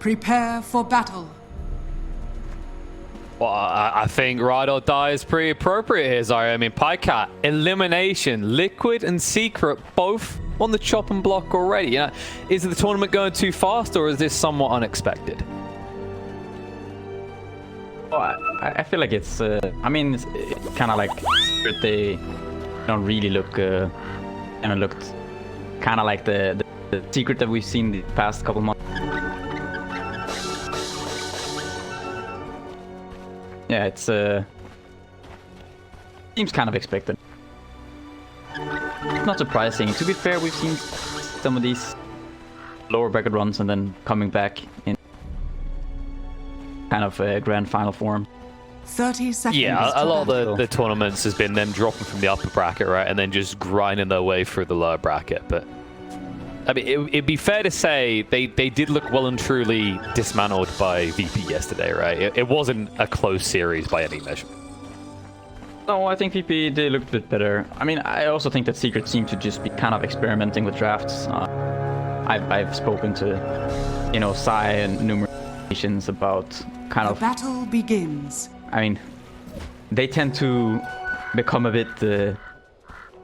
Prepare for battle. Well, I think Ride or Die is pretty appropriate here, Zari. I mean, miCKe, Elimination, Liquid and Secret, both on the chopping block already. You know, is the tournament going too fast, or is this somewhat unexpected? Oh, I feel like it's, I mean, it's kind of like they don't really look, and it looked kind of like the Secret that we've seen the past couple months. Yeah, it's seems kind of expected. Not surprising. To be fair, we've seen some of these lower bracket runs and then coming back in kind of a grand final form. 30 seconds. Yeah, a lot of the tournaments has been them dropping from the upper bracket, right, and then just grinding their way through the lower bracket. But I mean, it'd be fair to say they did look well and truly dismantled by VP yesterday, right? It wasn't a close series by any measure. No, I think VP, they looked a bit better. I mean, I also think that Secret seemed to just be kind of experimenting with drafts. I've spoken to, you know, Sai and numerous occasions about kind of... The battle begins. I mean, they tend to become a bit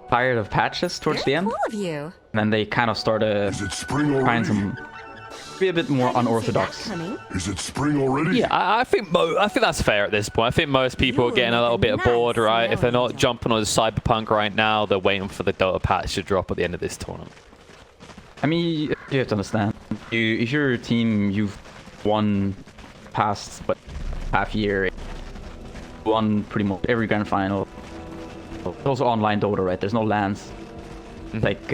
tired of patches towards the end. Cool of you. And then they kind of start trying some... be a bit more unorthodox. Is it spring already? Yeah, I think that's fair at this point. I think most people are getting a little bit bored, right? If they're not jumping on the Cyberpunk right now, they're waiting for the Dota patch to drop at the end of this tournament. I mean, you have to understand. If you're a team, you've won past half year, won pretty much every grand final. It's also online Dota, right? There's no LANs. Like,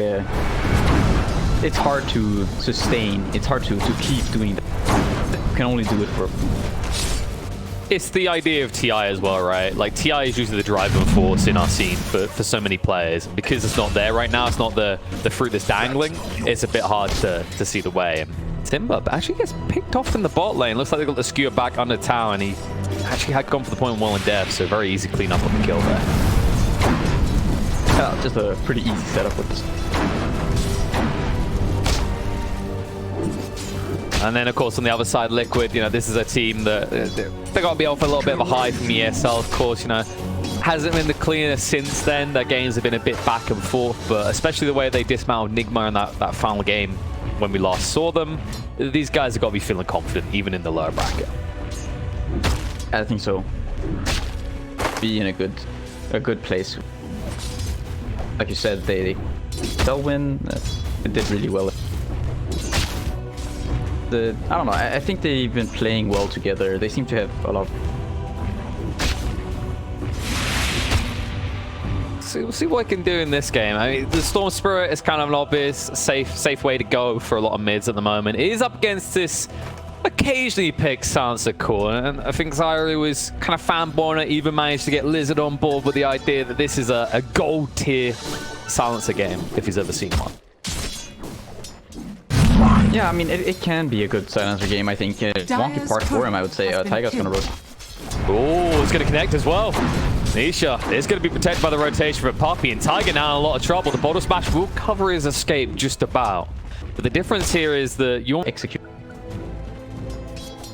it's hard to sustain. It's hard to keep doing that. You can only do it for... It's the idea of TI as well, right? Like, TI is usually the driving force in our scene for so many players. And because it's not there right now, it's not the fruit that's dangling, it's a bit hard to see the way. And Timber actually gets picked off in the bot lane. Looks like they got the skewer back under tower, and he actually had gone for the point well in depth, so very easy clean up on the kill there. Just a pretty easy setup with this. And then, of course, on the other side, Liquid, you know, this is a team that they got to be off a little bit of a high from the ESL, of course, you know. Hasn't been the cleanest since then. Their games have been a bit back and forth, but especially the way they dismantled Nigma in that final game when we last saw them, these guys have got to be feeling confident, even in the lower bracket. I think so. Be in a good place. Like you said, they'll win. They did really well. I don't know. I think they've been playing well together. They seem to have a lot. We'll see what I can do in this game. I mean, the Storm Spirit is kind of an obvious, safe way to go for a lot of mids at the moment. It is up against this occasionally picked Sansa core, and I think Zyri was kind of fanboying it, even managed to get Lizard on board with the idea that this is a gold tier silencer game, if he's ever seen one. Yeah, I mean, it can be a good silencer game, I think. Wonky part for him, I would say. Taiga's gonna rotate. Oh, it's gonna connect as well. Nisha is going to be protected by the rotation from Poppy, and Taiga now in a lot of trouble. The bottle smash will cover his escape just about. But the difference here is that you execute.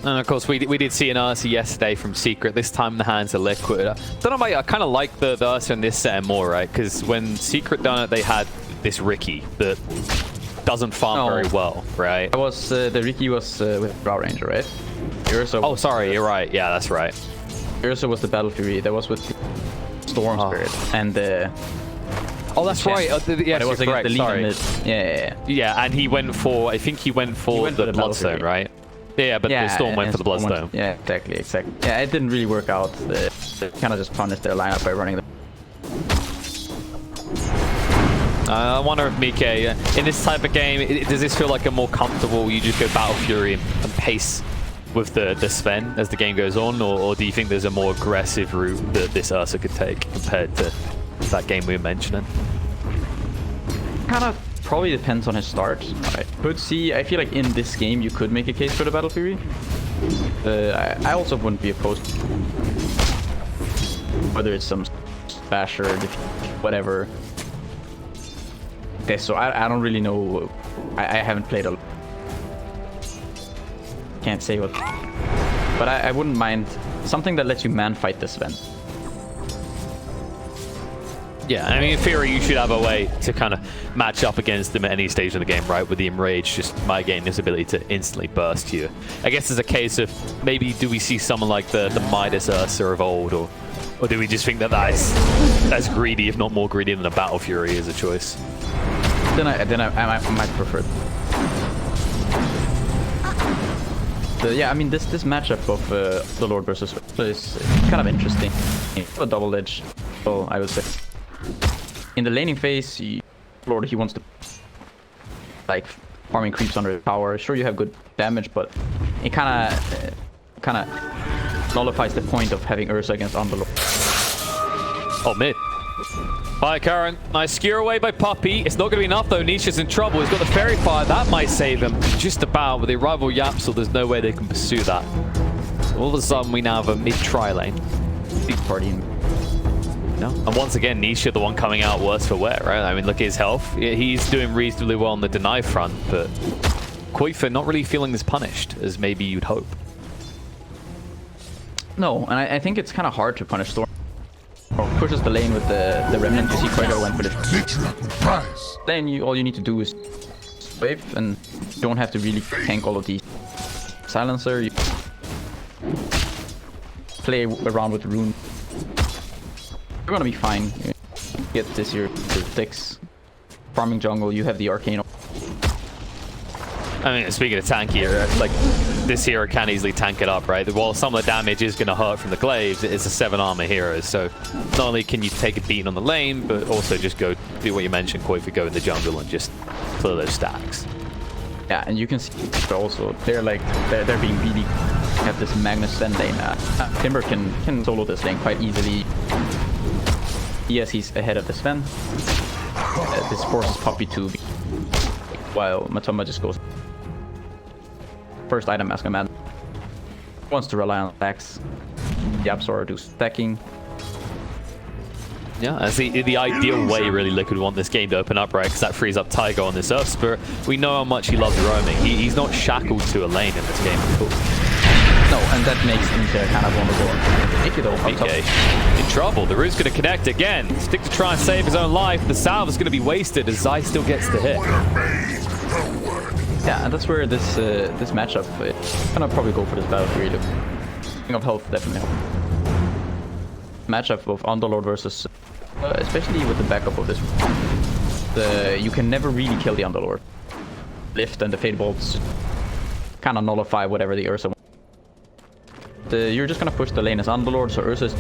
And of course, we did see an Ursa yesterday from Secret, this time in the hands of Liquid. I don't know about you, I kind of like the Ursa in this set more, right? Because when Secret done it, they had this Riki that doesn't farm very well, right? That was, the Riki was with Brow Ranger, right? Ursa oh, sorry, you're right. Yeah, that's right. Ursa was the Battle Fury. That was with Storm Spirit and the... Oh, that's right. Yes, it was correct. Sorry. Yeah, and he went for... I think he went for the Bloodstone, right? Yeah, but the Storm went for the Bloodstone. Yeah, exactly. Yeah, it didn't really work out. They kind of just punished their lineup by running the... I wonder if miCKe, in this type of game, does this feel like a more comfortable, you just go Battle Fury and pace with the Sven as the game goes on, or do you think there's a more aggressive route that this Ursa could take compared to that game we were mentioning? Kind of probably depends on his start. I could see, I feel like in this game you could make a case for the Battle Fury. I also wouldn't be opposed to whether it's some basher, whatever. Okay, so I don't really know. I haven't played a lot. Can't say what, but I wouldn't mind something that lets you man fight this Sven. Yeah, I mean, in theory, you should have a way to kind of match up against him at any stage of the game, right? With the Enrage, just miGKe his ability to instantly burst you. I guess it's a case of maybe do we see someone like the Midas Ursa of old, or do we just think that that's as greedy, if not more greedy, than a Battle Fury as a choice? Then I might prefer. Yeah, I mean this matchup of the Lord versus Ursa is kind of interesting. A double edge, well, I would say. In the laning phase, Lord he wants to like farming creeps under his power. Sure, you have good damage, but it kind of nullifies the point of having Ursa against Underlord. Oh, mid. Hi, Karen. Nice skewer away by Puppey. It's not going to be enough, though. Nisha's in trouble. He's got the Fairy Fire. That might save him. Just about. With the arrival of Yapsel, there's no way they can pursue that. So all of a sudden, we now have a mid-tri lane. Big party. No. And once again, Nisha, the one coming out worse for wear, right? I mean, look at his health. He's doing reasonably well on the deny front, but Koifa not really feeling as punished as maybe you'd hope. No, and I think it's kind of hard to punish Storm. Or pushes the lane with the remnant. You see Quaker went for the lane. All you need to do is wave, and you don't have to really tank all of these. Silencer, you play around with rune. You're gonna be fine. You get this here to 6. Farming jungle, you have the arcane. I mean, speaking of tanky, like this hero can easily tank it up, right? While some of the damage is going to hurt from the glaives, it's a 7 armor hero, so not only can you take a beating on the lane, but also just go do what you mentioned, Koifa, go in the jungle and just clear those stacks. Yeah, and you can see also they're being really have this Magnus Zen lane. Timber can solo this lane quite easily. Yes, he's ahead of the Sven. This forces Puppey to be, while Matoma just goes first item as command. Wants to rely on stacks. Yapsor do stacking. Yeah, that's the ideal way, really, Liquid want this game to open up, right? Because that frees up Tiger on this Earth Spirit. We know how much he loves roaming. He's not shackled to a lane in this game at all. No, and that makes him kind of vulnerable. Take it over. miCKe in trouble. The root's going to connect again. Stick to try and save his own life. The salve is going to be wasted as Zai still gets the hit. Yeah, and that's where this matchup, I'm gonna probably go for this battle for you. King of health, definitely. Matchup of Underlord versus, especially with the backup of this. You can never really kill the Underlord. Lift and the Fade Bolts kind of nullify whatever the Ursa wants. You're just gonna push the lane as Underlord, so Ursa's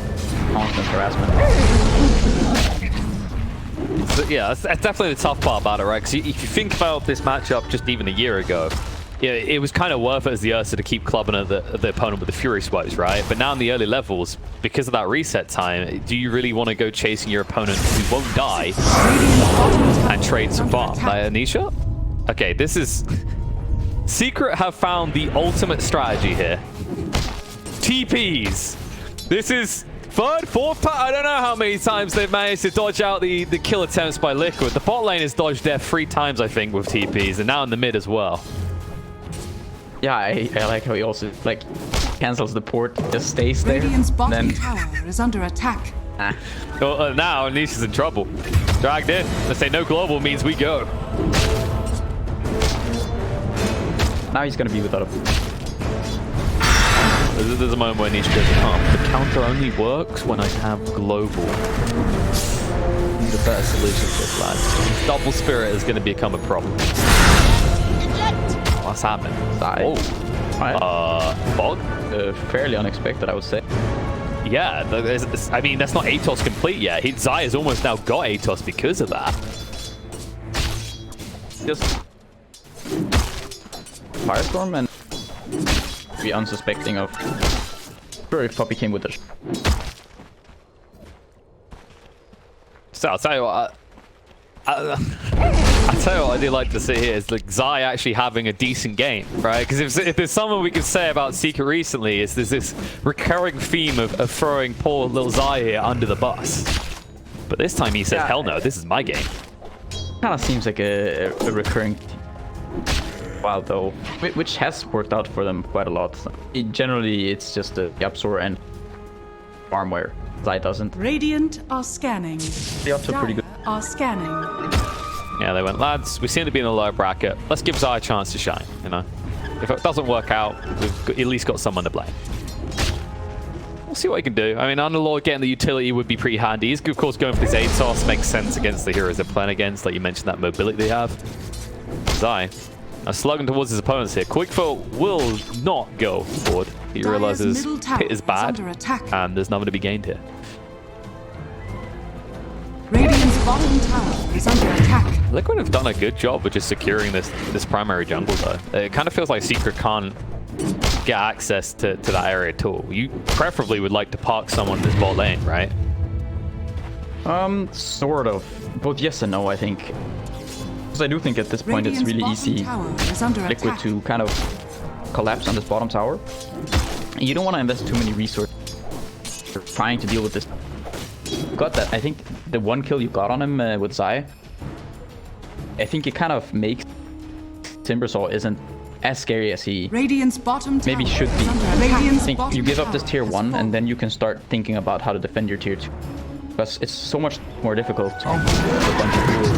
constant harassment. Yeah, that's definitely the tough part about it, right? Because if you think about this matchup just even a year ago, yeah, it was kind of worth it as the Ursa to keep clubbing at the opponent with the Fury Swipes, right? But now in the early levels, because of that reset time, do you really want to go chasing your opponent who won't die and trade some farm? Like Anisha? Okay, this is... Secret have found the ultimate strategy here. TPs. This is... Third, fourth time, I don't know how many times they've managed to dodge out the kill attempts by Liquid. The bot lane has dodged death 3 times, I think, with TPs, and now in the mid as well. Yeah, I like how he also, like, cancels the port, just stays there. Radiant's bottom then... tower is under attack. Well, now Nisha's in trouble. Dragged in. Let's say no global means we go. Now he's gonna be without a... There's a moment where Nisha goes, oh, the counter only works when I have global. Need a better solution for this, lads. Double Spirit is going to become a problem. What's happening? Oh. Fog? Fairly unexpected, I would say. Yeah, I mean, that's not Atos complete yet. Zai has almost now got Atos because of that. just Firestorm and be unsuspecting of sure if Poppy came with the So I'll tell you what, I tell you what I do like to see here is like Zai actually having a decent game, right? Because if there's something we can say about Secret recently, is there's this recurring theme of throwing poor little Zai here under the bus. But this time he says, hell no, this is my game. kind of seems like a recurring while though, which has worked out for them quite a lot. Generally, it's just the Yapsor and Farmware. Zai doesn't. Radiant are scanning. The Ups are pretty good. Dire are scanning. Yeah, they went, lads, we seem to be in the lower bracket. Let's give Zai a chance to shine, you know? If it doesn't work out, we've at least got someone to blame. We'll see what he can do. I mean, Underlord getting the utility would be pretty handy. He's, of course, going for this ATOS. Makes sense against the heroes they're playing against. Like you mentioned, that mobility they have. Zai, now slugging towards his opponents here. Quickfoot will not go forward. He realizes pit is bad, and there's nothing to be gained here. Radiant's bottom tower is under attack. Liquid have done a good job with just securing this primary jungle, though. It kind of feels like Secret can't get access to that area at all. You preferably would like to park someone in this bot lane, right? Sort of. Both yes and no, I think. Because I do think at this point it's really easy Liquid to kind of collapse on this bottom tower. You don't want to invest too many resources trying to deal with this. Got that. I think the one kill you got on him with Zai, I think it kind of makes Timbersaw isn't as scary as he Radiant's bottom maybe should be. I think you give up this tier 1 and then you can start thinking about how to defend your tier 2. Because it's so much more difficult to a bunch of people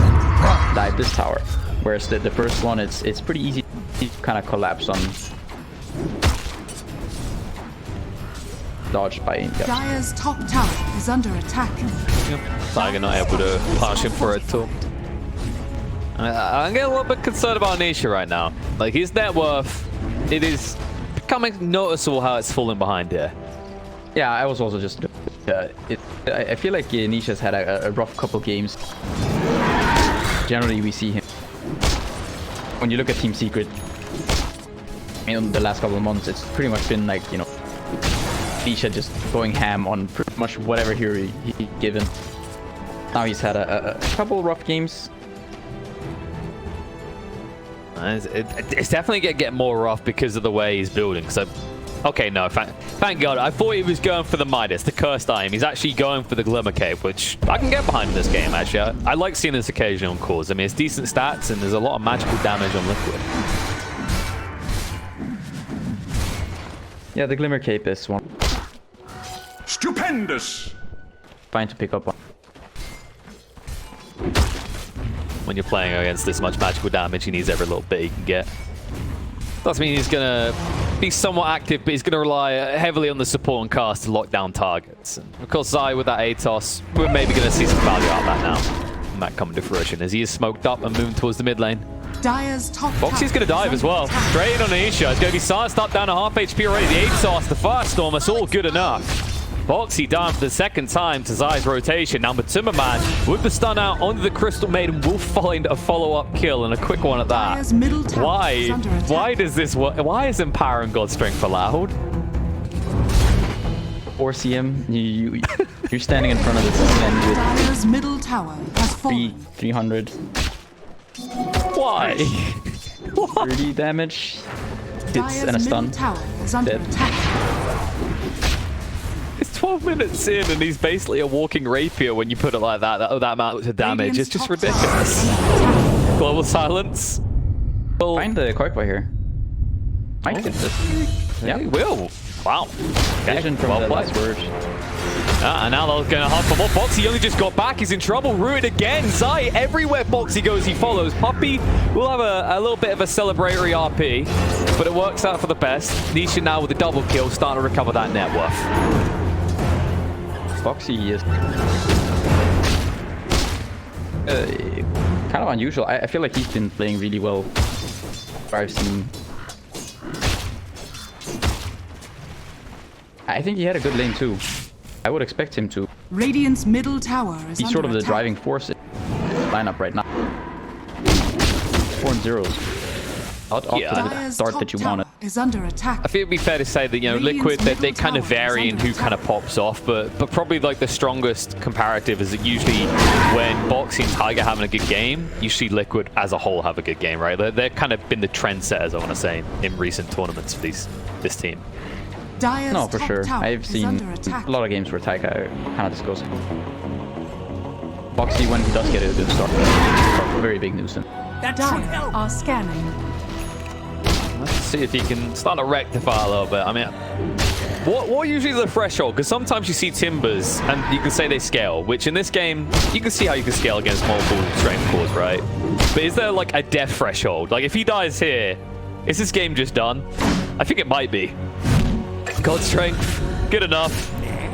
dive this tower. Whereas the first one, it's pretty easy to kind of collapse on dodge by Dire's top tower is under attack. Tiger not able to punish him for it too. I'm getting a little bit concerned about Nisha right now. Like his net worth, it is becoming noticeable how it's falling behind here. Yeah, I was also just I feel like Nisha's had a rough couple games. Generally we see him when you look at Team Secret in the last couple of months, it's pretty much been like, you know, Nisha just going ham on pretty much whatever hero he's given. Now he's had a couple rough games. It's definitely gonna get more rough because of the way he's building. So, okay, no, thank God. I thought he was going for the Midas, the Cursed Iron. He's actually going for the Glimmer Cape, which I can get behind in this game, actually. I like seeing this occasion on cores. I mean, it's decent stats, and there's a lot of magical damage on Liquid. Yeah, the Glimmer Cape is one. Stupendous! Fine to pick up on. When you're playing against this much magical damage, he needs every little bit he can get. Doesn't mean he's going to be somewhat active, but he's going to rely heavily on the support and cast to lock down targets. And of course, Zai with that ATOS, we're maybe going to see some value out of that now. And that coming to fruition as he is smoked up and moving towards the mid lane. Dire's top Foxy's going to dive as well. Straight on Aisha. It's going to be silenced up down to half HP already. The ATOS, the Firestorm, that's all good enough. Foxy down for the second time to Zai's rotation. Now Timberman with the stun out onto the Crystal Maiden will find a follow-up kill and a quick one at that. Why does this work? Why is Empowering God Strength allowed? Or CM, you're standing in front of this man with Dire's middle tower has fallen. 300. Why? 30 damage. Hits Dire's and a stun. middle tower is under Dead. attack. It's 12 minutes in and he's basically a walking rapier when you put it like that. That amount of damage. It's just ridiculous. Global silence. Well, Find the Koipa here. Might get this. yeah, he will. Wow. Okay. Vision from Well the played. last word. And now they're going to hunt for more. Foxy only just got back. He's in trouble. Ruined again. Zai, everywhere Foxy goes, he follows. Puppy will have a little bit of a celebratory RP, but it works out for the best. Nisha now with a double kill, starting to recover that net worth. Foxy is kind of unusual. I feel like he's been playing really well. I've seen. I think he had a good lane too. I would expect him to. Radiant's middle tower is He's under sort of the attack. driving force in the lineup right now. 4-0s. Off to the Dire's start top that you tower wanted. is under attack. I think it'd be fair to say that, you know, Liquid, they kind of vary in who kind of pops off, but probably like the strongest comparative is that usually when Boxy and Tiger having a good game, you see Liquid as a whole have a good game, right? They've kind of been the trendsetters, I want to say, in recent tournaments for this team. Dire's No, for top sure. tower I've is seen under attack. a lot of games where Taika kind of just goes. Boxy, when he does get a good start, a very big nuisance. Dire are scanning. Let's see if he can start to rectify a little bit. I mean, what usually is the threshold? Because sometimes you see Timbers and you can say they scale, which in this game, you can see how you can scale against multiple strength cores, right? But is there like a death threshold? Like if he dies here, is this game just done? I think it might be. God strength, good enough.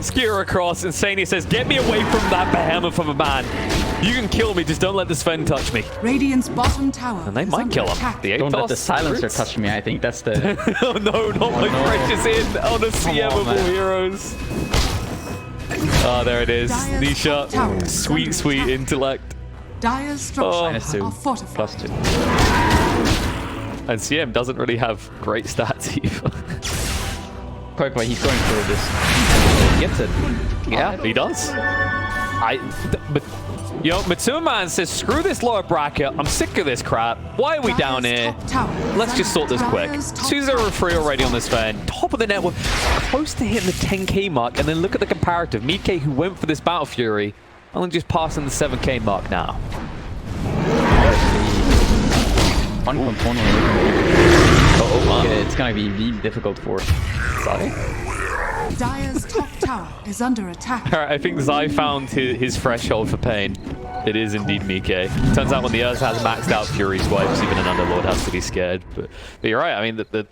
Skewer across, Insania says, get me away from that behemoth of a man. You can kill me, just don't let the Sven touch me. Radiant's bottom tower And they is might under kill him. attack. The Don't let Atos the silencer roots. touch me. I think that's the. Oh no, not my no. precious in on the CMable man. heroes. Oh, there it is. Dire's top tower Nisha, is sweet, under sweet attack. intellect. Dire's structures -2, are fortified. +2. And CM doesn't really have great stats either. Quite why he's going for this. He gets it. Yeah, he does. But you know, Matsuma Man says, screw this lower bracket. I'm sick of this crap. Why are we down Dire's here? top tower is Let's just sort under this quick. Dire's top 2-0-3 already on this fan. Top of the net, we're close to hitting the 10k mark. And then look at the comparative. miCKe, who went for this Battle Fury, only just passing the 7k mark now. One component. It's gonna be really difficult for. Sorry. Dire's top tower is under attack. All right, I think Zai found his threshold for pain. It is indeed miCKe. Turns out when the Ursa has maxed out Fury swipes, even an Underlord has to be scared. But you're right. I mean, the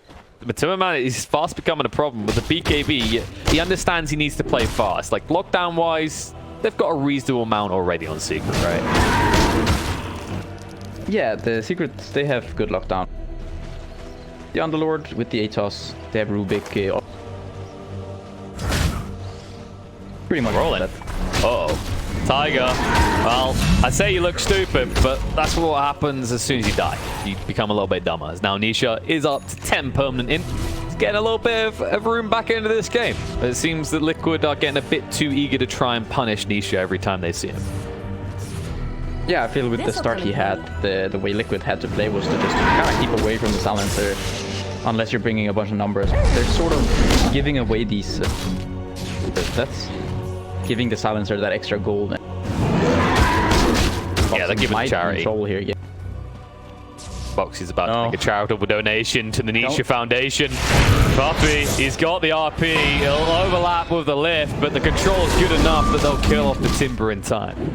Matsuma Man is fast becoming a problem. With the BKB, he understands he needs to play fast. Like, lockdown-wise, they've got a reasonable amount already on Secret, right? Yeah, the Secrets, they have good lockdown. The Underlord with the Atos, they have Rubik. Pretty much Rolling. that. Uh-oh. Tiger. Well, I say you look stupid, but that's what happens as soon as you die. You become a little bit dumber. As now Nisha is up to 10 permanent in. He's getting a little bit of room back into this game. It seems that Liquid are getting a bit too eager to try and punish Nisha every time they see him. Yeah, I feel with the start he had, the way Liquid had to play was to just kind of keep away from the silencer, unless you're bringing a bunch of numbers. They're sort of giving away these. That's giving the silencer that extra gold. Yeah, they're giving charity. Control here, yeah. Boxy's about to make a charitable donation to the Nisha Foundation. Puppy, he's got the RP. He'll overlap with the lift, but the control's good enough that they'll kill off the Timber in time.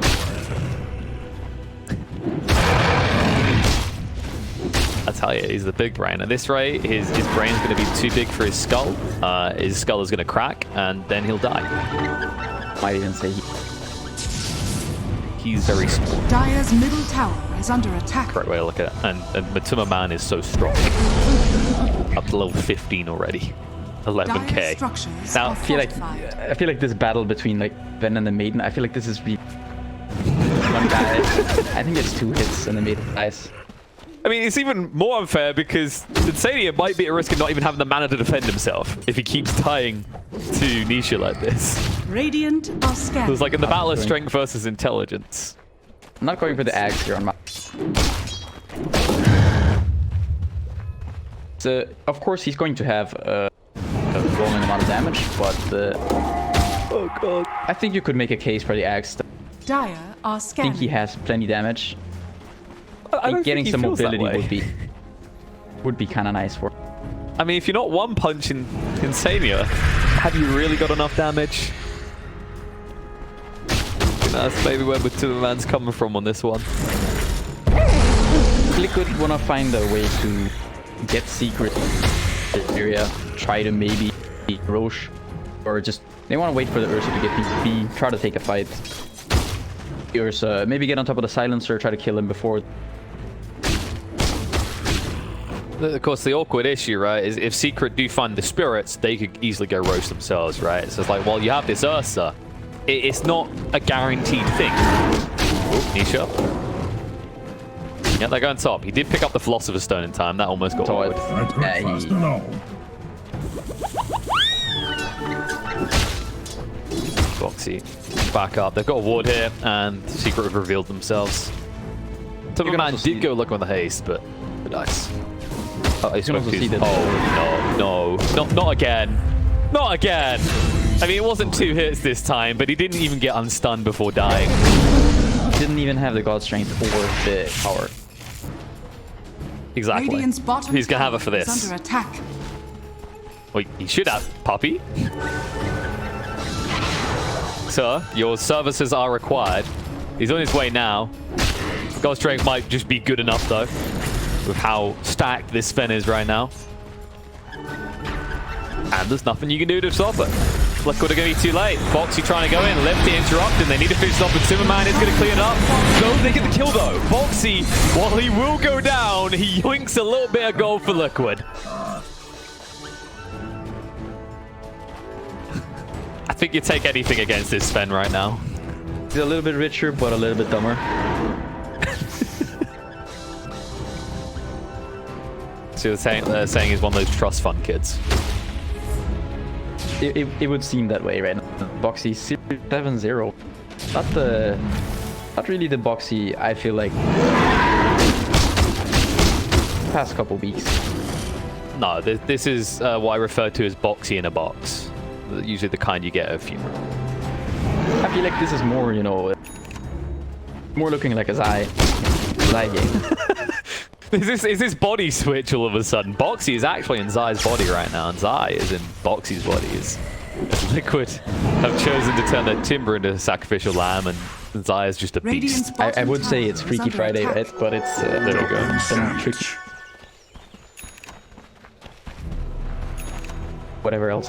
I tell you, he's the big brain. At this rate, his brain's going to be too big for his skull. His skull is going to crack, and then he'll die. Might even say He's very small. Dire's middle tower is under attack. Correct way to look at it. And Matsuma Man is so strong. Up to level 15 already. 11k. Dire's structures Now, are I feel like this battle between like Ben and the Maiden, I feel like this is really one guy. I think it's 2 hits and the Maiden dies. I mean, it's even more unfair because Insania might be at risk of not even having the mana to defend himself if he keeps dying to Nisha like this. Radiant are It scanning. was like in the battle of strength versus intelligence. I'm not going for the axe here on my. So, of course, he's going to have a rolling amount of damage, but oh god, I think you could make a case for the axe. Dire are I scanning. think he has plenty damage. I don't Getting think he some feels that mobility way. would be kind of nice for. I mean, if you're not one punch in Insania, have you really got enough damage? That's maybe where Matsuma Man's coming from on this one. Liquid wanna find a way to get secret area, try to maybe beat Roche, or just they want to wait for the Ursa to get PvP, try to take a fight. Ursa, maybe get on top of the silencer, try to kill him before. Of course, the awkward issue, right, is if Secret do find the spirits, they could easily go roast themselves, right? So it's like, well, you have this Ursa. It's not a guaranteed thing. Oh, Nisha. Yeah, they're going top. He did pick up the Philosopher's Stone in time. That almost got Saw awkward. it. That hurts fast enough. Boxy back up. They've got a ward here, and Secret have revealed themselves. Timberman did go look on the haste, but nice. Oh, he's can also see that. Oh, no. Not again. Not again. I mean, it wasn't 2 hits this time, but he didn't even get unstunned before dying. Didn't even have the God Strength or the power. Exactly. Radiant's bottom He's gonna have it for tower is this. under attack. Well, he should have, puppy. Sir, your services are required. He's on his way now. God Strength might just be good enough, though, with how stacked this Sven is right now. And there's nothing you can do to stop it. Liquid are going to be too late. Boxy trying to go in, Lefty interrupting. They need to finish it off, but Timberman is going to clean it up. No, they get the kill though. Boxy, while he will go down, he yoinks a little bit of gold for Liquid. I think you take anything against this Sven right now. He's a little bit richer, but a little bit dumber. So they're saying he's one of those trust fund kids. It would seem that way right now. Boxy 7-0. Not really the Boxy I feel like past couple weeks. No, this is what I refer to as Boxy in a box. Usually the kind you get at a funeral. I feel like this is more, you know, more looking like a Zai game. Is this body switch all of a sudden? Boxy is actually in Zai's body right now, and Zai is in Boxy's body. As Liquid have chosen to turn their Timber into a sacrificial lamb, and Zai is just a beast. I would say it's Freaky Friday, right? But it's There we go. some tricky. Whatever else.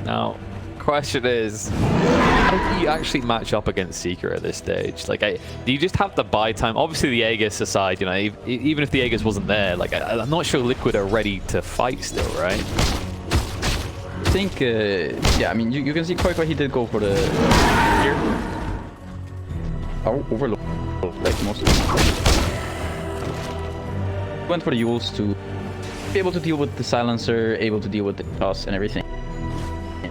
Now, question is, how do you actually match up against Seeker at this stage? Like, do you just have the buy time? Obviously, the Aegis aside, you know, even if the Aegis wasn't there, like, I'm not sure Liquid are ready to fight still, right? I think, yeah, I mean, you can see quite what he did go for the here. Oh, Overlord, like most of them. Went for the Yules to be able to deal with the Silencer, able to deal with the toss and everything.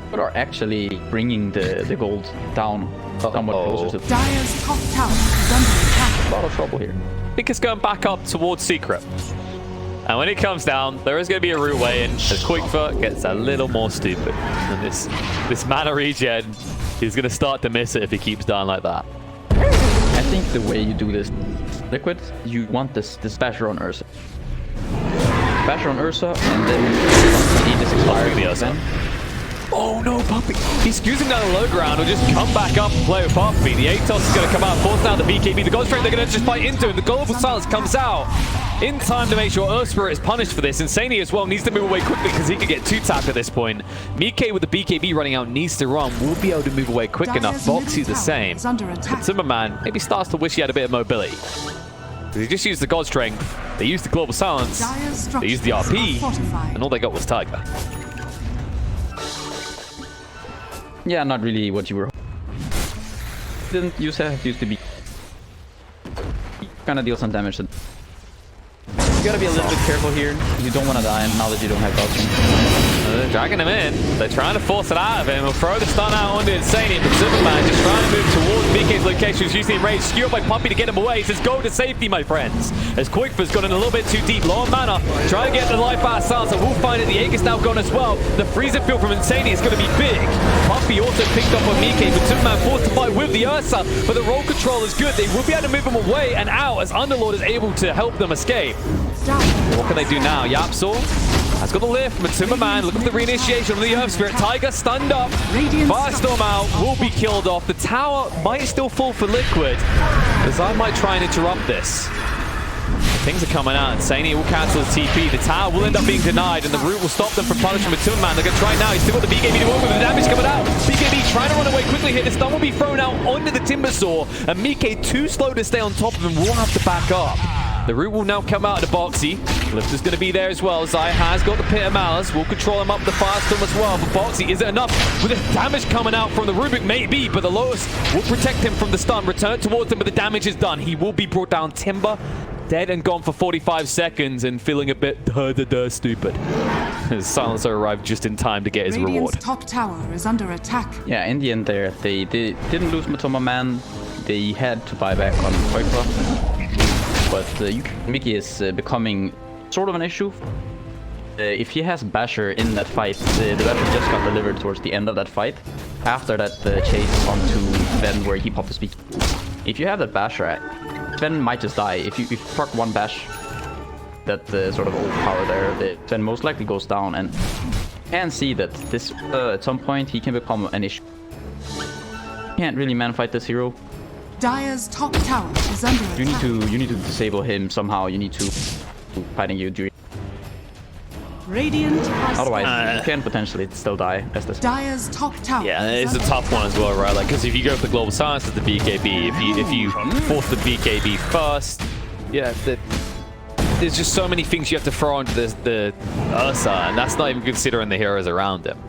But are actually bringing the gold down somewhat closer to Dire's top tower is under attack. a lot of trouble here. I think it's going back up towards Secret. And when it comes down, there is going to be a route way in as Quickfoot gets a little more stupid. And this mana regen is going to start to miss it if he keeps down like that. I think the way you do this, Liquid, you want this basher on Ursa. Basher on Ursa, and then he just expires the Ursa. then. Oh no, Puppy! He's using down the low ground. Will just come back up and play with Puppy. The Atos is going to come out, force down the BKB. The God Strength they're going to just fight into it. The Global Silence comes out in time to make sure Ursa is punished for this. Insanity as well needs to move away quickly because he could get 2-tapped at this point. miCKe with the BKB running out needs to run. Will be able to move away quick enough. Boxy the same. But Timberman maybe starts to wish he had a bit of mobility. He just used the God Strength. They used the Global Silence. They used the RP. And all they got was Tiger. Yeah, not really what you were. Didn't use to be. Kind of deal some damage. You gotta be a little bit careful here. You don't want to die now that you don't have dodging. They're dragging him in. They're trying to force it out of him. He'll throw the stun out onto Insanity, but Superman just trying to move towards miCKe's location. He's using the rage skewered by Puppy to get him away. He says, go to safety, my friends. As Quickfoot's gone in a little bit too deep. Low on mana. Trying to get the life out of Silence. And we'll find it. The Aegis now gone as well. The freezer field from Insanity is going to be big. Puppy also picked up on miCKe, but Superman forced to fight with the Ursa. But the roll control is good. They will be able to move him away and out as Underlord is able to help them escape. What can they do now? Yapsor has got the lift. Timberman looking for the reinitiation of the Earth Spirit. Tiger stunned up. Firestorm out. Will be killed off. The tower might still fall for Liquid. As I might try and interrupt this. Things are coming out. Insanity will cancel the TP. The tower will end up being denied, and the route will stop them from punishing with Timberman. They're going to try now. He's still got the BKB to work with. The damage coming out. BKB trying to run away quickly here. The stun will be thrown out onto the Timber Saw, and miCKe too slow to stay on top of him. Will have to back up. The root will now come out of the boxy. Lifter's going to be there as well. Zai has got the Pit of Malice. Will control him up the Firestorm as well. But boxy, is it enough? With the damage coming out from the Rubik, maybe. But the Lotus will protect him from the stun. Return towards him, but the damage is done. He will be brought down. Timber dead and gone for 45 seconds and feeling a bit stupid. Silencer arrived just in time to get his Radiant's reward. top tower is under attack. Yeah, in the end there, they didn't lose Matoma Man. They had to buy back on Koikwa. But miCKe is becoming sort of an issue. If he has Basher in that fight, the Basher just got delivered towards the end of that fight. After that chase onto Sven where he popped the speed. If you have that Basher, Sven might just die. If you proc one bash, that sort of old power there, Sven most likely goes down, and can see that this at some point he can become an issue. Can't really man fight this hero. Dire's top tower is under attack. You need to disable him somehow. You need to fighting you during. Radiant has Otherwise, you can potentially still die as this. Dire's top tower. Yeah, and is it's a under tough one as well, right? Like, because if you go for the global silence as the BKB, if you force the BKB first, yeah, there's just so many things you have to throw onto the Ursa, and that's not even considering the heroes around him.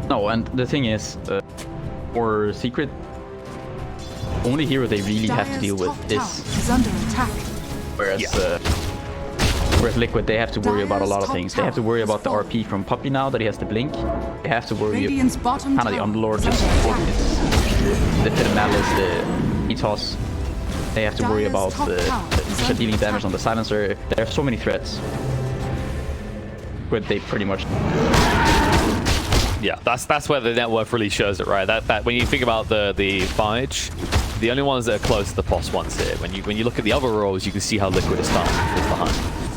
No, and the thing is, for Secret, only hero they really have to deal with is under attack. Whereas Liquid, they have to worry about a lot of things. They have to worry about the RP from Puppy now that he has the blink. They have to worry Radiant's bottom kind of the tower Underlord, is just under attack. the Pit of Malice, the Ethos. They have to worry about the dealing damage on the Silencer. There are so many threats. But they pretty much... Yeah, that's where the net worth really shows it, right? That when you think about the Phage, the only ones that are close to the POS ones here. When you look at the other roles, you can see how Liquid is starting behind.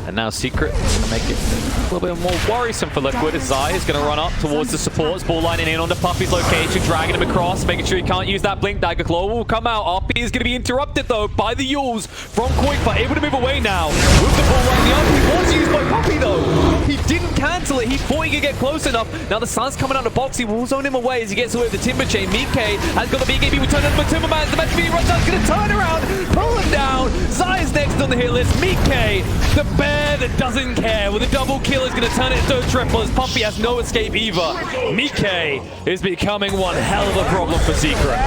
And now Secret is going to make it a little bit more worrisome for Liquid. Zai is going to run up towards the supports, ball lining in on the Puppy's location, dragging him across, making sure he can't use that blink. Dagger Claw will come out. RP is going to be interrupted though by the Yules from Koikwa, able to move away now. With the ball right, the RP was used by Puppy though. He didn't cancel it. He thought he could get close enough. Now the sun's coming out of the box. He will zone him away as he gets away with the Timber Chain. miCKe has got the BKB return on the Timberman. The match being runs out. He's going to turn around, pull him down. Zai is next on the hit list. miCKe, the bear that doesn't care. With a double kill, is going to turn it into a triple as Puppy has no escape either. miCKe is becoming one hell of a problem for Secret.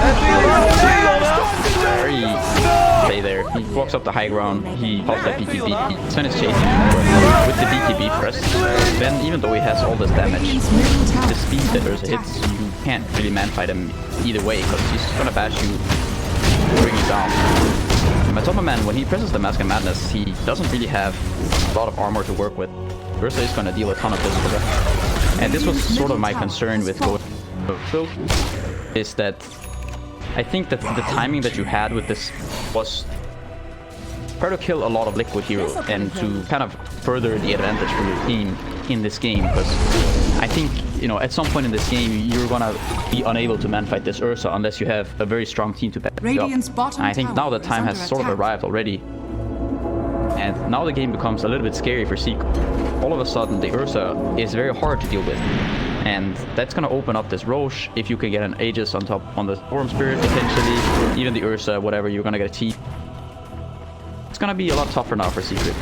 Very play there. He walks up the high ground. He pops that BKB. Sven is chasing him with the BKB first. Then, even though he has all this damage, the speed that Ursa hits, you can't really man fight him either way because he's just gonna bash you, bring you down. Matoma Man, when he presses the Mask of Madness, he doesn't really have a lot of armor to work with. Ursa is gonna deal a ton of physical damage. And this was sort of my concern with going build, is that I think that the timing that you had with this was try to kill a lot of Liquid heroes and to kind of further the advantage for your team in this game, because I think, you know, at some point in this game you're gonna be unable to man fight this Ursa unless you have a very strong team to back it up. And I think now the time has sort of arrived already, and now the game becomes a little bit scary for Secret. All of a sudden the Ursa is very hard to deal with, and that's gonna open up this Roche. If you can get an Aegis on top on the Storm Spirit potentially, even the Ursa, whatever, you're gonna get a T. It's gonna be a lot tougher now for Secret.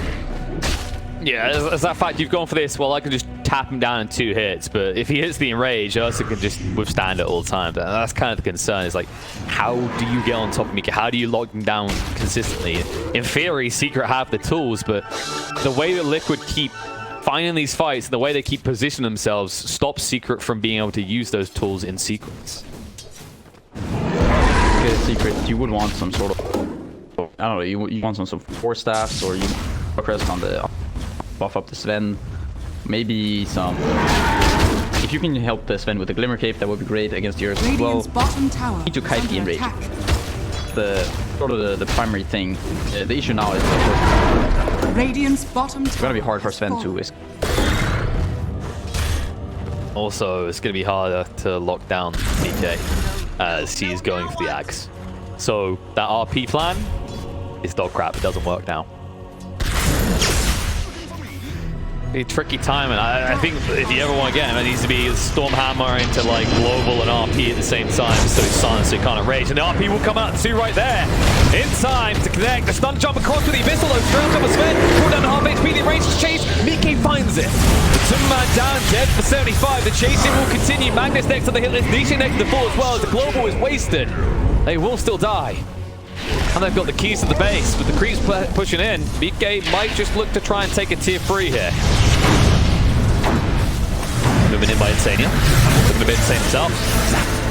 Yeah, as that fact you've gone for this, well, I can just tap him down in 2 hits, but if he hits the Enrage, Ursa can just withstand it all the time. And that's kind of the concern, is like, how do you get on top of miCKe? How do you lock him down consistently? In theory, Secret have the tools, but the way that Liquid keep finding these fights, the way they keep positioning themselves, stops Secret from being able to use those tools in sequence. Because Secret, you would want some sort of, I don't know, you want some Force Staffs, or you crest on the buff up the Sven. Maybe some... If you can help the Sven with the Glimmer Cape, that would be great against yours as well. You need to kite the Enrage. The primary thing. The issue now is, of course, Radiant's bottom it's gonna be hard for Sven to escape. Also, it's going to be harder to lock down miCKe as he's going for the Axe. So that RP plan is dog crap. It doesn't work now. be tricky timing. I think if you ever want to get him, it needs to be Stormhammer into like global and RP at the same time, so he's silent, so he can't enrage. And the RP will come out too right there. In time to connect. The stun jump across with the Abyssal, though. Straight on top of Sven. Pull down the half HP. The range is chased. miCKe finds it. The two-man down, dead for 75. The chasing will continue. Magnus next to the hit list. Nisha next to the full as well as the global is wasted. They will still die. And they've got the keys to the base, with the creeps pushing in. miCKe might just look to try and take a tier 3 here. Moving in by Insania. Looking a bit insane himself.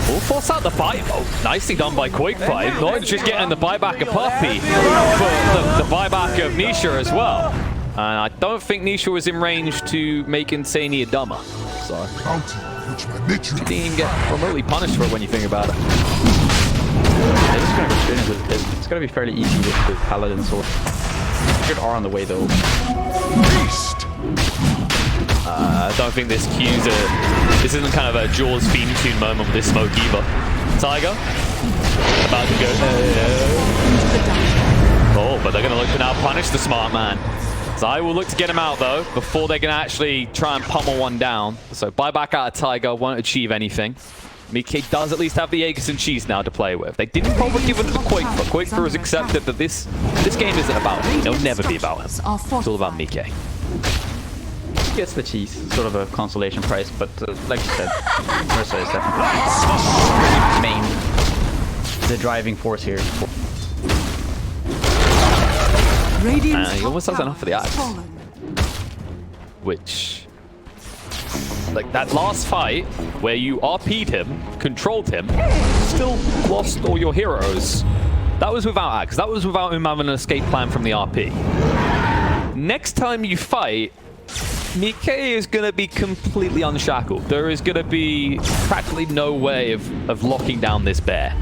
Will force out the buy. Oh, nicely done by Quickfight. Not just getting the buyback of Puppy, but the buyback of Nisha as well. And I don't think Nisha was in range to make Insania dumber. So she didn't even get remotely punished for it when you think about it. They're just gonna go straight into it. It's gonna be fairly easy with the Paladin sword. Good R on the way though. I don't think this this isn't kind of a Jaws theme tune moment with this smoke either. Tiger about to go. Oh, but they're gonna look to now punish the smart man. Zai will look to get him out though before they can actually try and pummel one down. So buyback out of Tiger won't achieve anything. miCKe does at least have the Aegis and Cheese now to play with. They didn't probably give it to Quake, but Quakefer has accepted that this game isn't about him. It'll never be about him. It's all about miCKe. Gets the cheese, sort of a consolation prize, but like you said, Ursa is definitely the driving force here. He almost has enough for the Axe. Which, like that last fight where you RP'd him, controlled him, still lost all your heroes. That was without Axe. That was without him having an escape plan from the RP. Next time you fight, miCKe is going to be completely unshackled. There is going to be practically no way of locking down this bear.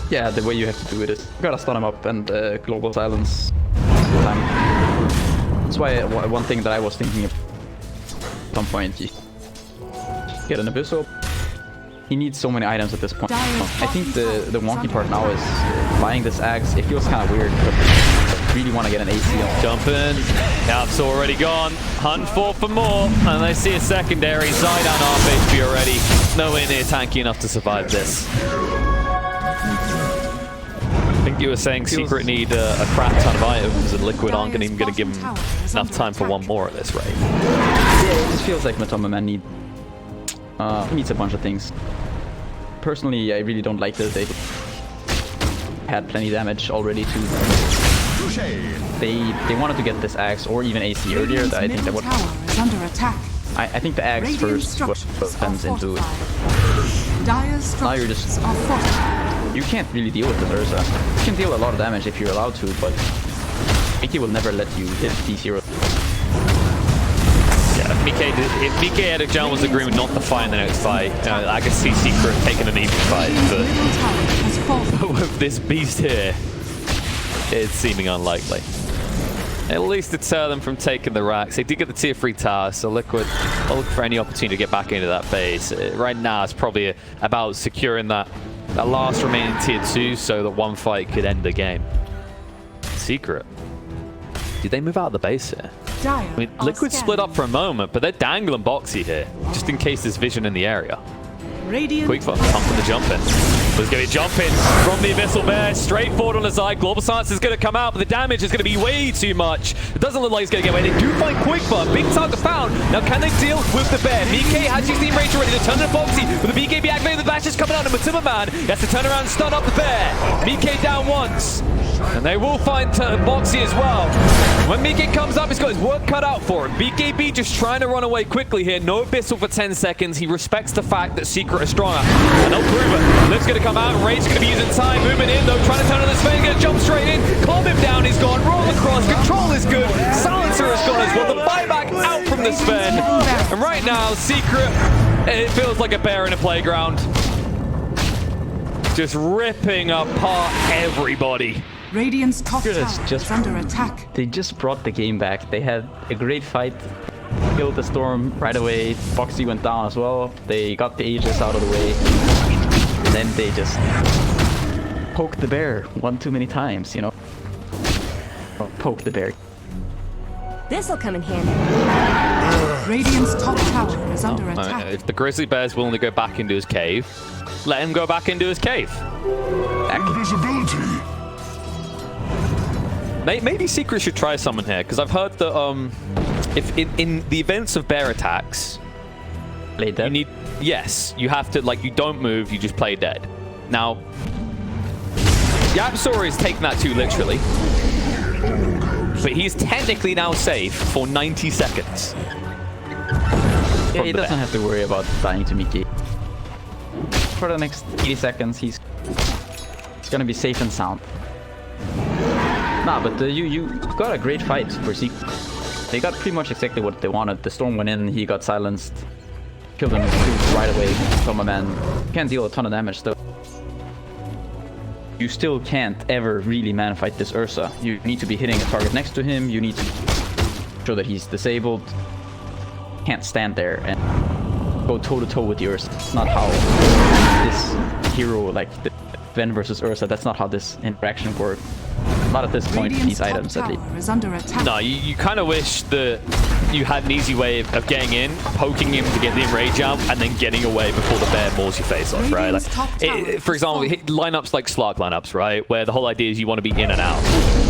Yeah, the way you have to do it is you gotta stun him up and global silence. That's why one thing that I was thinking of at some point, you get an Abyssal. He needs so many items at this point. I think the wonky part now is buying this axe. It feels kind of weird, but I really want to get an AC on. Jump in. Cap's already gone. Hunt for more. And they see a secondary. Zai down half HP already. Nowhere near tanky enough to survive this. I think you were saying Secret need a crap ton of items, and Liquid aren't even going to give him enough time for one more at this rate. Yeah, it just feels like Matoma Man needs a bunch of things. Personally, I really don't like that they had plenty damage already too. They wanted to get this axe or even AC earlier. That I think that would. I think the axe first turns into. Now you're just. You can't really deal with this Ursa. You can deal a lot of damage if you're allowed to, but miCKe will never let you hit these heroes. Yeah, if miCKe had a gentleman's agreement not to fight in the next fight, I could see Secret taking an even fight, but with this beast here, it's seeming unlikely. At least deter them from taking the racks. They did get the tier 3 tower, so Liquid will look for any opportunity to get back into that base. Right now, it's probably about securing that last remaining tier 2 so that one fight could end the game. Secret. Did they move out of the base here? I mean, Liquid split up for a moment, but they're dangling Boxy here, just in case there's vision in the area. Quickfoot pumping the jump in. There's going to be jump in from the Abyssal Bear, straight forward on the side. Global Silence is going to come out, but the damage is going to be way too much. It doesn't look like it's going to get away. They do find Quickfoot. Big target found. Now, can they deal with the Bear? miCKe has 16 range already to turn to Boxy. With the BKB activated, the bash is coming out. And Matuma Man has to turn around and stun up the Bear. miCKe down once. And they will find Boxy as well. When miCKe comes up, he's got his work cut out for him. BKB just trying to run away quickly here. No Abyssal for 10 seconds. He respects the fact that Secret is stronger. And they'll prove it. Lift's going to come out. Rage is going to be using time. Moving in, though. Trying to turn on this Sven. Going to jump straight in. Club him down. He's gone. Roll across. Control is good. Silencer is gone as well. The buyback out from the Sven. And right now, Secret, it feels like a bear in a playground. Just ripping apart everybody. Radiant's top tower is under attack. They just brought the game back. They had a great fight. Killed the Storm right away. Boxy went down as well. They got the Aegis out of the way. And then they just poked the bear one too many times, you know? Poke the bear. This'll come in handy. Radiant's top tower is under attack. If the grizzly bear's willing to go back into his cave, let him go back into his cave. Invisibility. Maybe Secret should try someone here, because I've heard that if in the events of bear attacks, Play dead. you have to, like, you don't move, you just play dead. Now, Yapsor is taking that too literally, but he's technically now safe for 90 seconds. Yeah, he doesn't have to worry about dying to miCKe. For the next 80 seconds, he's gonna be safe and sound. Nah, but you got a great fight for Secret. They got pretty much exactly what they wanted. The storm went in, he got silenced, killed him right away from a man. Can't deal a ton of damage though. You still can't ever really man fight this Ursa. You need to be hitting a target next to him. You need to show that he's disabled. Can't stand there and go toe to toe with the Ursa. That's not how this hero, like the Ven versus Ursa, that's not how this interaction works. Not at this point, Radiant's these top items at least. tower is under attack. No, you kind of wish that you had an easy way of getting in, poking him to get the enrage out, and then getting away before the bear maws your face off, right? Like, for example, lineups like Slark lineups, right? Where the whole idea is you want to be in and out.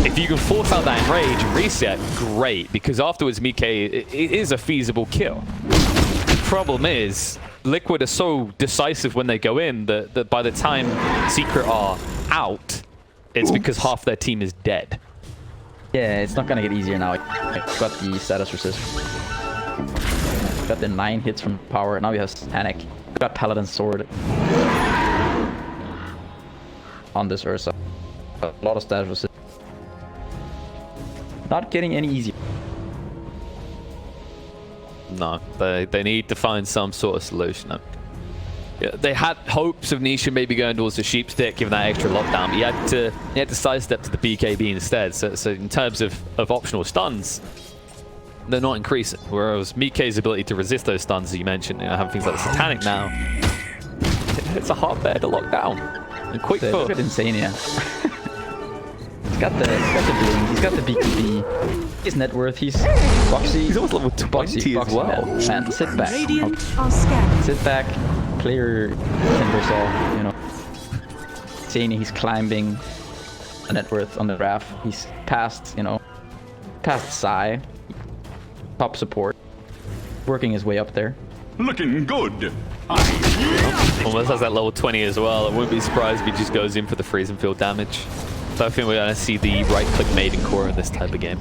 If you can force out that enrage and reset, great, because afterwards miCKe it is a feasible kill. The problem is, Liquid are so decisive when they go in that by the time Secret are out, it's because half their team is dead. Yeah, it's not gonna get easier now. I got the status resist. Got the 9 hits from power. Now we have Panic. Got Paladin's sword on this Ursa. A lot of status resist. Not getting any easier. No, they need to find some sort of solution. Yeah, they had hopes of Nisha maybe going towards the sheep stick, given that extra lockdown, but he had to sidestep to the BKB instead. So in terms of optional stuns, they're not increasing. Whereas miCKe's ability to resist those stuns, as you mentioned, having things like the Satanic now, it's a hard bear to lock down. And quick foot. Look at Insania. He's got the bling, he's got the BKB, his net worth, he's Boxy. He's almost level 20 as well. Man, sit back. Radiant are scanning. Sit back, clear Timbersaw, you know. Insania, he's climbing the net worth on the graph. He's past, you know, past Psy, top support, working his way up there. Looking good. Almost has that level 20 as well. I wouldn't be surprised if he just goes in for the freeze and field damage. So I think we're going to see the right-click maiden core in this type of game.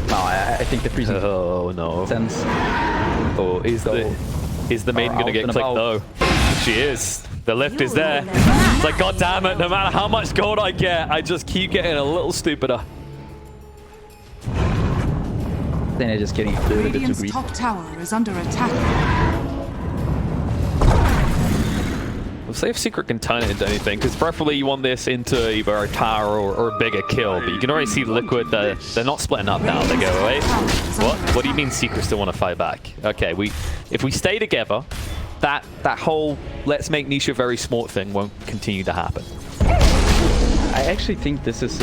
No, I think the freezing no. sense. Oh, is the maiden going to get clicked though? She is. The lift is there. It's like, god damn it, no matter how much gold I get, I just keep getting a little stupider. Then they're just getting a little bit too Radiant's greedy. top tower is under attack. We'll see if Secret can turn it into anything, because preferably you want this into either a tower or a bigger kill, but you can already see Liquid, they're not splitting up now. They go, wait, what do you mean Secret still want to fight back? Okay, if we stay together, that whole let's make Nisha very smart thing won't continue to happen. I actually think this is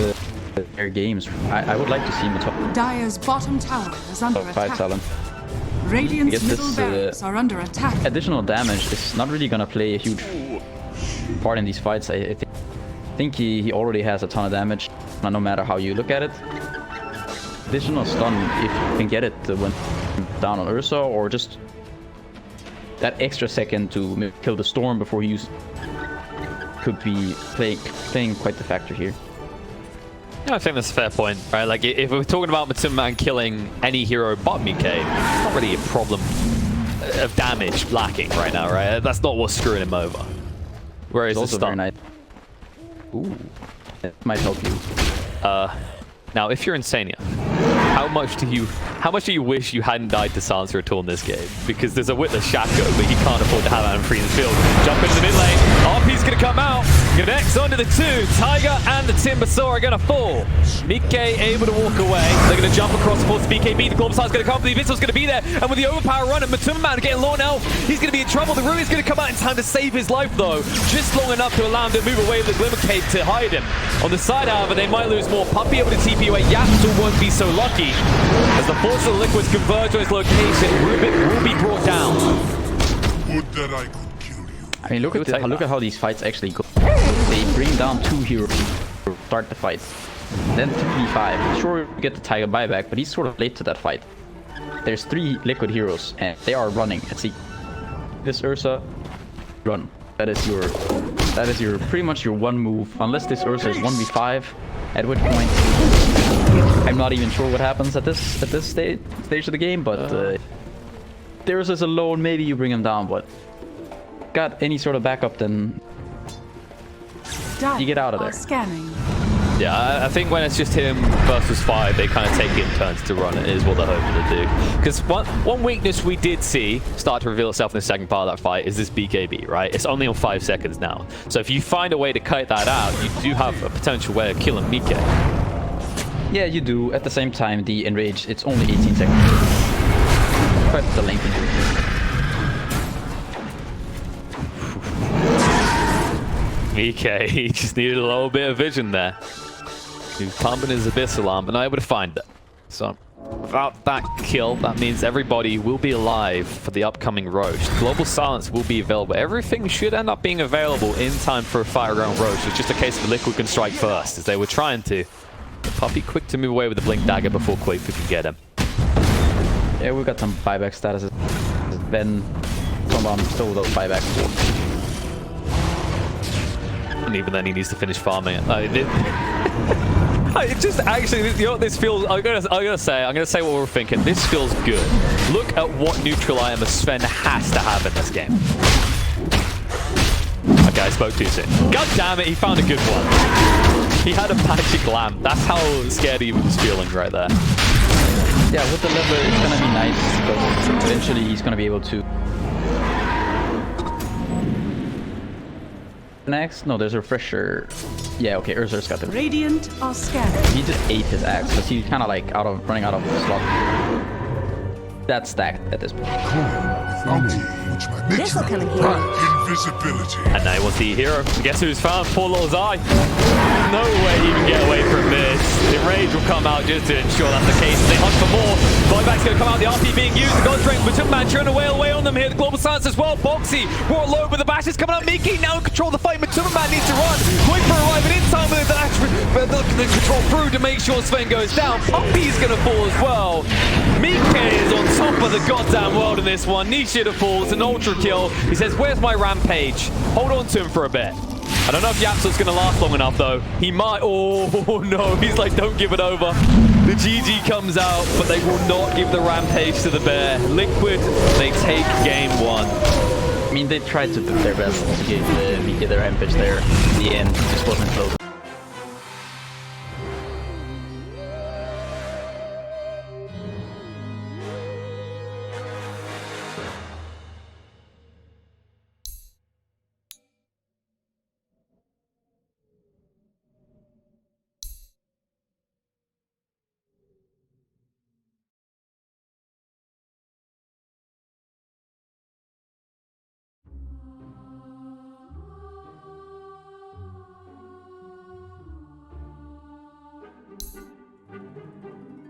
their games. I would like to see Mato Dire's bottom tower is under fight attack. talent. Radiant's Get middle this, barracks are under attack. Additional damage is not really gonna play a huge part in these fights. I think he already has a ton of damage, no matter how you look at it. Additional stun, if you can get it when down on Ursa, or just that extra second to kill the storm before he could be playing quite the factor here. Yeah, I think that's a fair point, right? Like, if we're talking about Matsuma killing any hero but miCKe, it's not really a problem of damage lacking right now, right? That's not what's screwing him over. Whereas It's also very nice. Ooh, it might help you. Now, if you're Insania, how much do you wish you hadn't died to Sansa at all in this game? Because there's a Witless Shaco, but he can't afford to have that in free in the field. Jump into the mid lane. RP's gonna come out. Connects onto the 2. Tiger and the Timbersaw are going to fall. miCKe able to walk away. They're going to jump across towards BKB. The Global Side's going to come. The Abyssal's going to be there. And with the overpower run and Matumman getting low on health, he's going to be in trouble. The Rui is going to come out in time to save his life, though. Just long enough to allow him to move away with the Glimmer Cape to hide him. On the side, however, they might lose more. Puppy able to TP away. Yapsel won't be so lucky. As the force of the Liquids converge on his location, Rubik will be brought down. Would that I could kill you. I mean, look at how these fights actually go. They bring down 2 heroes to start the fight. Then to P5. Sure, you get the Tiger buyback, but he's sort of late to that fight. There's 3 liquid heroes, and they are running. And see, this Ursa, run. That is your pretty much your one move. Unless this Ursa is 1v5, at which point I'm not even sure what happens at this stage of the game. But if the Ursa is alone, maybe you bring him down. But got any sort of backup, then you get out of there. Scanning. Yeah, I think when it's just him versus 5, they kind of take it in turns to run. It is what they're hoping to do. Because one weakness we did see start to reveal itself in the second part of that fight is this BKB, right? It's only on 5 seconds now. So if you find a way to cut that out, you do have a potential way of killing miCKe. Yeah, you do. At the same time, the enrage, it's only 18 seconds. Quite the length. miCKe, he just needed a little bit of vision there. He was pumping his Abyssal arm, but not able to find it. So, without that kill, that means everybody will be alive for the upcoming Roche. Global Silence will be available. Everything should end up being available in time for a fire around Roche. It's just a case of the Liquid can strike first, as they were trying to. The Puppy quick to move away with the Blink Dagger before Quakefu can get him. Yeah, we got some buyback statuses. Ben, Tombom still without buyback. And even then, he needs to finish farming it. It just actually, you know what this feels? I'm gonna say what we're thinking. This feels good. Look at what neutral item Sven has to have in this game. Okay, I spoke too soon. God damn it, he found a good one. He had a magic lamp. That's how scared he was feeling right there. Yeah, with the lever, it's gonna be nice because eventually he's gonna be able to. Next, no, there's a refresher. Yeah, okay, Ursa's got the. Radiant are scanning. He just ate his axe because he's kind of like running out of slot. That's stacked at this point. This'll kill a hero. Invisibility. And now he wants the hero. Guess who's found? Poor little Zai. No way he can get away from this. The rage will come out just to ensure that's the case. They hunt for more. Buyback's going to come out. The RP being used. The God Strength. Matumman trying to wail away on them here. The Global Silence as well. Boxy brought low, but the bash is coming up. miCKe now in control of the fight. Matumman needs to run. Quick for arriving in time with the control through to make sure Sven goes down. Puppy's going to fall as well. miCKe is on top of the goddamn world in this one. Nishida falls, an ultra kill. He says, where's my rampage? Hold on to him for a bit. I don't know if Yapsel's going to last long enough, though. He might. Oh, no. He's like, don't give it over. The GG comes out, but they will not give the rampage to the bear. Liquid, they take game 1. I mean, they tried to do their best to give the rampage there. In the end, it just wasn't close.